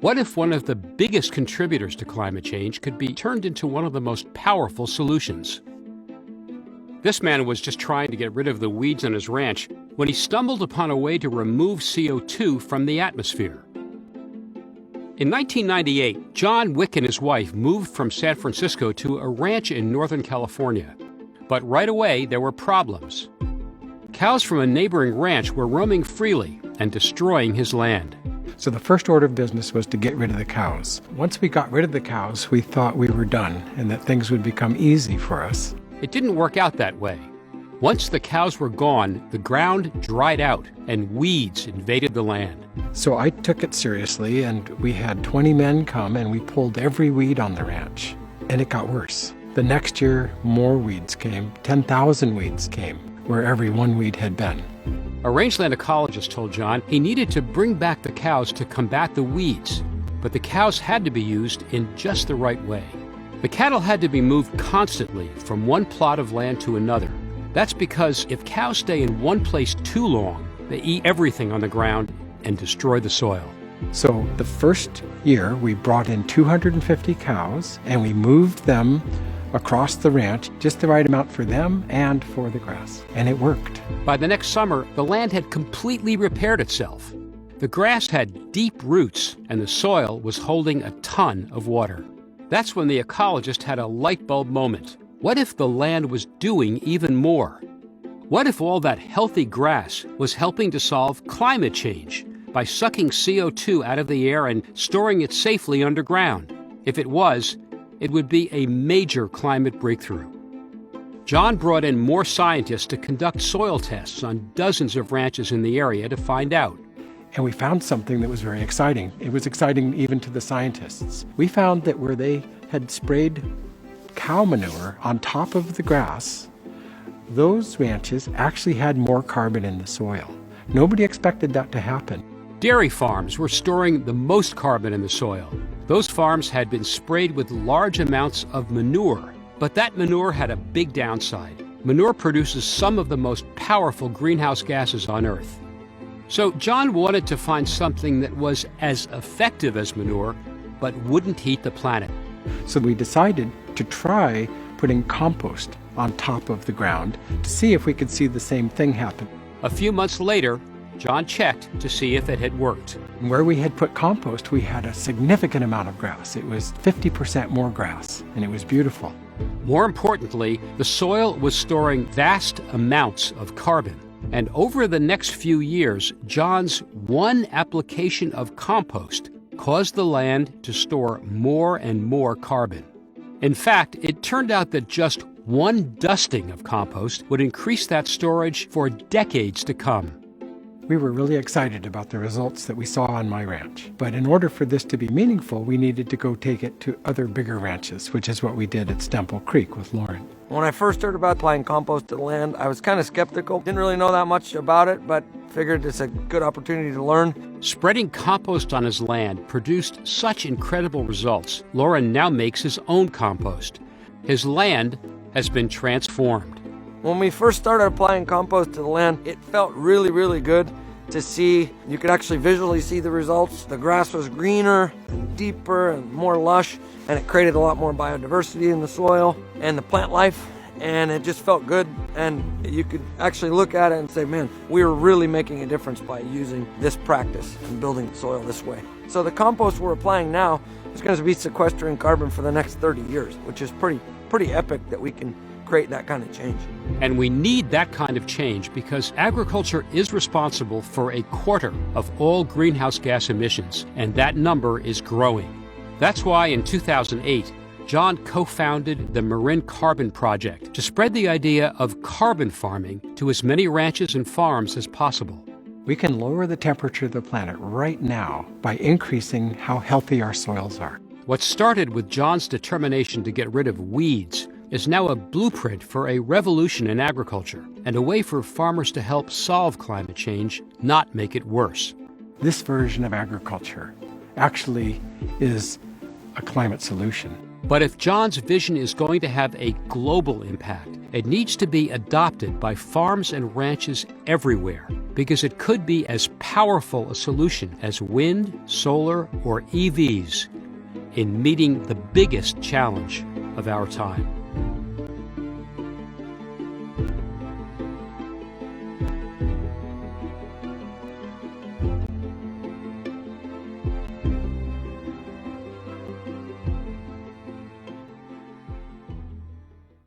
What if one of the biggest contributors to climate change could be turned into one of the most powerful solutions? This man was just trying to get rid of the weeds on his ranch when he stumbled upon a way to remove CO2 from the atmosphere. In 1998, John Wick and his wife moved from San Francisco to a ranch in Northern California. But right away, there were problems. Cows from a neighboring ranch were roaming freely and destroying his land. So the first order of business was to get rid of the cows. Once we got rid of the cows, we thought we were done and that things would become easy for us. It didn't work out that way. Once the cows were gone, the ground dried out and weeds invaded the land. So I took it seriously, and we had 20 men come and we pulled every weed on the ranch. And it got worse. The next year, more weeds came. 10,000 weeds came where every one weed had been. A rangeland ecologist told John he needed to bring back the cows to combat the weeds, but the cows had to be used in just the right way. The cattle had to be moved constantly from one plot of land to another. That's because if cows stay in one place too long, they eat everything on the ground and destroy the soil. So the first year, we brought in 250 cows and we moved them across the ranch, just the right amount for them and for the grass. And it worked. By the next summer, the land had completely repaired itself. The grass had deep roots and the soil was holding a ton of water. That's when the ecologist had a light bulb moment. What if the land was doing even more? What if all that healthy grass was helping to solve climate change by sucking CO2 out of the air and storing it safely underground? If it was, it would be a major climate breakthrough. John brought in more scientists to conduct soil tests on dozens of ranches in the area to find out. And we found something that was very exciting. It was exciting even to the scientists. We found that where they had sprayed cow manure on top of the grass, those ranches actually had more carbon in the soil. Nobody expected that to happen. Dairy farms were storing the most carbon in the soil. Those farms had been sprayed with large amounts of manure, but that manure had a big downside. Manure produces some of the most powerful greenhouse gases on Earth. So John wanted to find something that was as effective as manure, but wouldn't heat the planet. So we decided to try putting compost on top of the ground to see if we could see the same thing happen. A few months later, John checked to see if it had worked. Where we had put compost, we had a significant amount of grass. It was 50% more grass, and it was beautiful. More importantly, the soil was storing vast amounts of carbon. And over the next few years, John's one application of compost caused the land to store more and more carbon. In fact, it turned out that just one dusting of compost would increase that storage for decades to come. We were really excited about the results that we saw on my ranch. But in order for this to be meaningful, we needed to go take it to other bigger ranches, which is what we did at Stemple Creek with Lauren. When I first heard about applying compost to the land, I was kind of skeptical. Didn't really know that much about it, but figured it's a good opportunity to learn. Spreading compost on his land produced such incredible results. Lauren now makes his own compost. His land has been transformed. When we first started applying compost to the land, it felt really, really good to see. You could actually visually see the results. The grass was greener and deeper and more lush, and it created a lot more biodiversity in the soil and the plant life, and it just felt good. And you could actually look at it and say, man, we were really making a difference by using this practice and building soil this way. So the compost we're applying now is going to be sequestering carbon for the next 30 years, which is pretty epic that we can create that kind of change. And we need that kind of change because agriculture is responsible for 1/4 of all greenhouse gas emissions, and that number is growing. That's why in 2008, John co-founded the Marin Carbon Project to spread the idea of carbon farming to as many ranches and farms as possible. We can lower the temperature of the planet right now by increasing how healthy our soils are. What started with John's determination to get rid of weeds is now a blueprint for a revolution in agriculture and a way for farmers to help solve climate change, not make it worse. This version of agriculture actually is a climate solution. But if John's vision is going to have a global impact, it needs to be adopted by farms and ranches everywhere. because it could be as powerful a solution as wind, solar, or EVs in meeting the biggest challenge of our time.